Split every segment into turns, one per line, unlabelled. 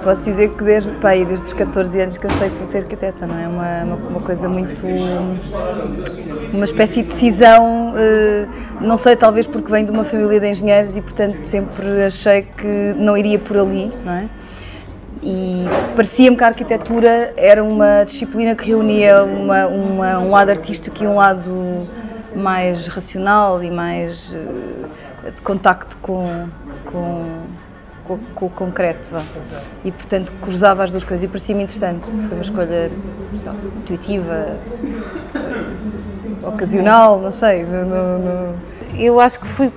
posso dizer que desde os 14 anos que eu sei que vou ser arquiteta, não é? Uma coisa muito... uma espécie de decisão, não sei, talvez porque venho de uma família de engenheiros e, portanto, sempre achei que não iria por ali, não é? E parecia-me que a arquitetura era uma disciplina que reunia um lado artístico e um lado mais racional e mais de contacto com o concreto. E, portanto, cruzava as duas coisas e parecia-me interessante. Foi uma escolha intuitiva, ocasional, não sei.
Eu acho que fui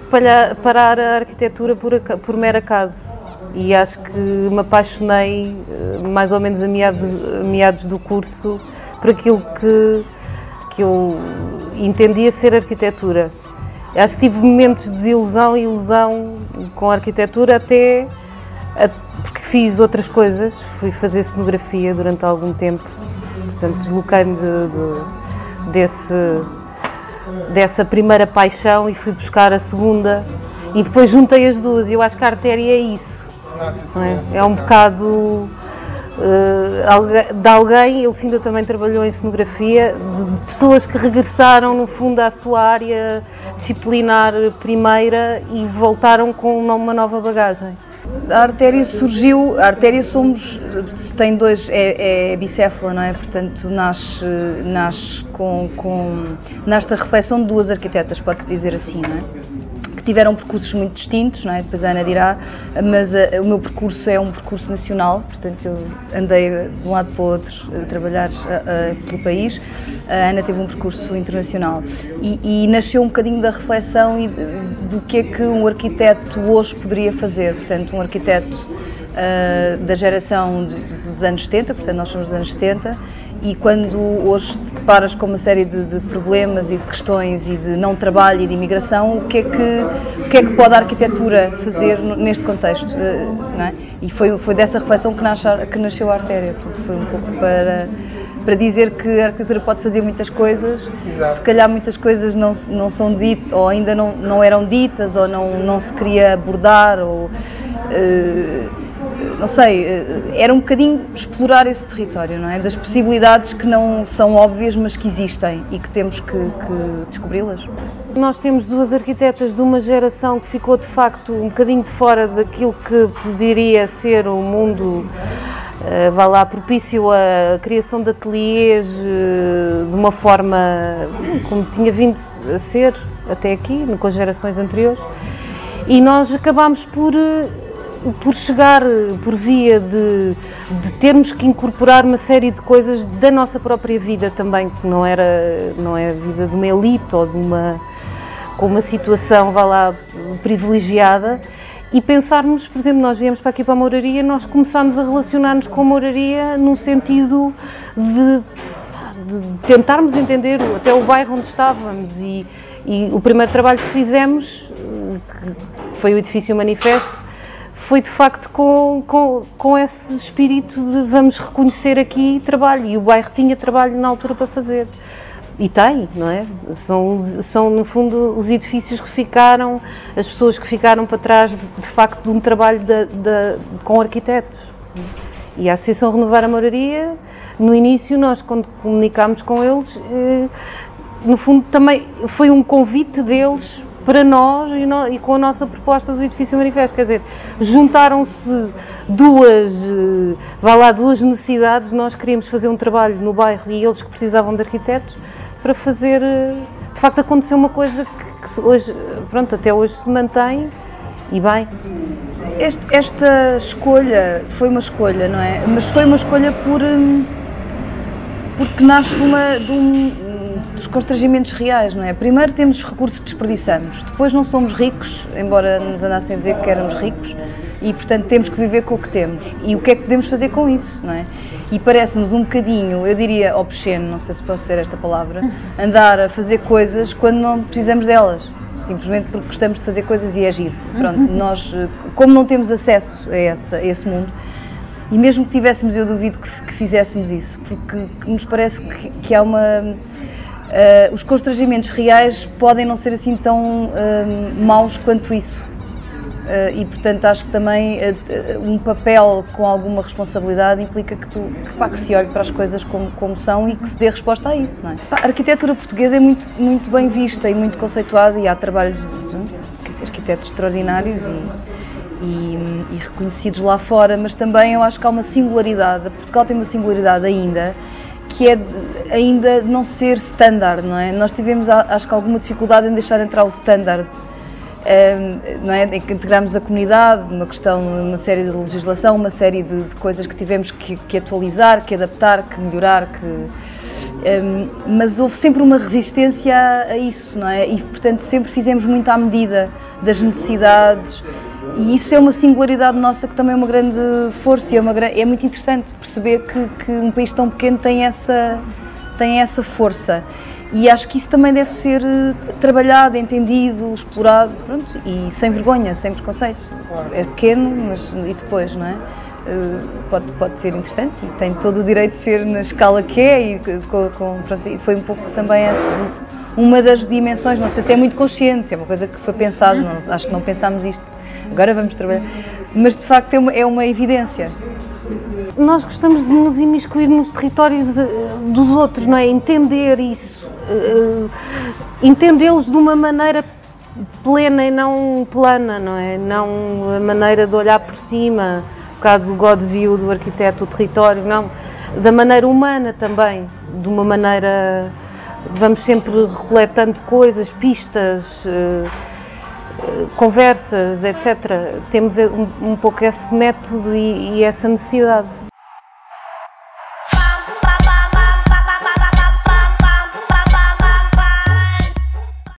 parar a arquitetura por mero acaso. E acho que me apaixonei, mais ou menos a meados do curso, por aquilo que eu entendia ser arquitetura. Acho que tive momentos de desilusão e ilusão com a arquitetura porque fiz outras coisas. Fui fazer cenografia durante algum tempo, portanto desloquei-me dessa primeira paixão e fui buscar a segunda e depois juntei as duas. E eu acho que a artéria é isso. Não é? É um bocado de alguém, ele ainda também trabalhou em cenografia, de pessoas que regressaram no fundo à sua área disciplinar primeira e voltaram com uma nova bagagem.
A artéria surgiu, a artéria tem dois, é bicéfala, não é? Portanto, nasce da reflexão de duas arquitetas, pode-se dizer assim, não é? Tiveram percursos muito distintos, não é? Depois a Ana dirá, mas o meu percurso é um percurso nacional, portanto eu andei de um lado para o outro a trabalhar pelo país. A Ana teve um percurso internacional e nasceu um bocadinho da reflexão do que é que um arquiteto hoje poderia fazer, portanto um arquiteto da geração dos anos 70, portanto nós somos dos anos 70, e quando hoje te deparas com uma série de problemas e de questões e de não trabalho e de imigração, o que é que pode a arquitetura fazer neste contexto? Não é? E foi dessa reflexão que nasceu a artéria. Portanto, foi um pouco para dizer que a arquitetura pode fazer muitas coisas. Exato. Se calhar muitas coisas não são ditas, ou ainda não eram ditas, ou não se queria abordar, ou não sei, era um bocadinho explorar esse território, não é? Das possibilidades que não são óbvias, mas que existem e que temos que descobri-las.
Nós temos duas arquitetas de uma geração que ficou de facto um bocadinho de fora daquilo que poderia ser o mundo, vá lá, propício à criação de ateliês de uma forma como tinha vindo a ser até aqui, com as gerações anteriores, e nós acabámos por chegar, por via de termos que incorporar uma série de coisas da nossa própria vida também, que não é a vida de uma elite ou com uma situação, vá lá, privilegiada, e pensarmos, por exemplo, nós viemos para aqui para a Mouraria, nós começámos a relacionar-nos com a Mouraria no sentido de tentarmos entender até o bairro onde estávamos, e o primeiro trabalho que fizemos, que foi o Edifício Manifesto, foi de facto com esse espírito de vamos reconhecer aqui trabalho, e o bairro tinha trabalho na altura para fazer. E tem, não é? São no fundo os edifícios que ficaram, as pessoas que ficaram para trás de facto de um trabalho com arquitetos. E a Associação Renovar a Mouraria, no início nós quando comunicámos com eles, no fundo também foi um convite deles para nós e com a nossa proposta do Edifício Manifesto, quer dizer, juntaram-se duas necessidades. Nós queríamos fazer um trabalho no bairro e eles que precisavam de arquitetos para fazer, de facto, acontecer uma coisa que hoje, pronto, até hoje se mantém e bem.
Esta escolha foi uma escolha, não é? Mas foi uma escolha porque nasce dos constrangimentos reais, não é? Primeiro temos recursos que desperdiçamos, depois não somos ricos, embora nos andassem a dizer que éramos ricos, e portanto temos que viver com o que temos. E o que é que podemos fazer com isso, não é? E parece-nos um bocadinho, eu diria obsceno, não sei se posso dizer esta palavra, andar a fazer coisas quando não precisamos delas, simplesmente porque gostamos de fazer coisas e é giro. Pronto, nós, como não temos acesso a esse mundo, e mesmo que tivéssemos, eu duvido que fizéssemos isso, porque nos parece que há os constrangimentos reais podem não ser assim tão maus quanto isso. e portanto acho que também um papel com alguma responsabilidade implica que se olhe para as coisas como são e que se dê resposta a isso, não é? A arquitetura portuguesa é muito, muito bem vista e muito conceituada, e há trabalhos de arquitetos extraordinários e reconhecidos lá fora, mas também eu acho que há uma singularidade. Portugal tem uma singularidade ainda, que é ainda não ser standard, não é? Nós tivemos, acho que, alguma dificuldade em deixar entrar o standard, não é? Em que integramos a comunidade, uma série de legislação, uma série de coisas que tivemos que atualizar, que adaptar, que melhorar, mas houve sempre uma resistência a isso, não é? E portanto sempre fizemos muito à medida das necessidades, e isso é uma singularidade nossa, que também é uma grande força, e é muito interessante perceber que um país tão pequeno tem essa força. E acho que isso também deve ser trabalhado, entendido, explorado, pronto, e sem vergonha, sem preconceito. É pequeno, mas e depois, não é? Pode ser interessante e tem todo o direito de ser na escala que é, e pronto, e foi um pouco também uma das dimensões. Não sei se é muito consciente, se é uma coisa que foi pensado, acho que não pensámos isto, agora vamos trabalhar, mas de facto é uma evidência.
Nós gostamos de nos imiscuir nos territórios dos outros, não é? Entender isso, entendê-los de uma maneira plena e não plana, não é? Não a maneira de olhar por cima, um bocado do God view do arquiteto, o território, não, da maneira humana também, de uma maneira, vamos sempre recoletando coisas, pistas, conversas, etc. Temos um pouco esse método e essa necessidade.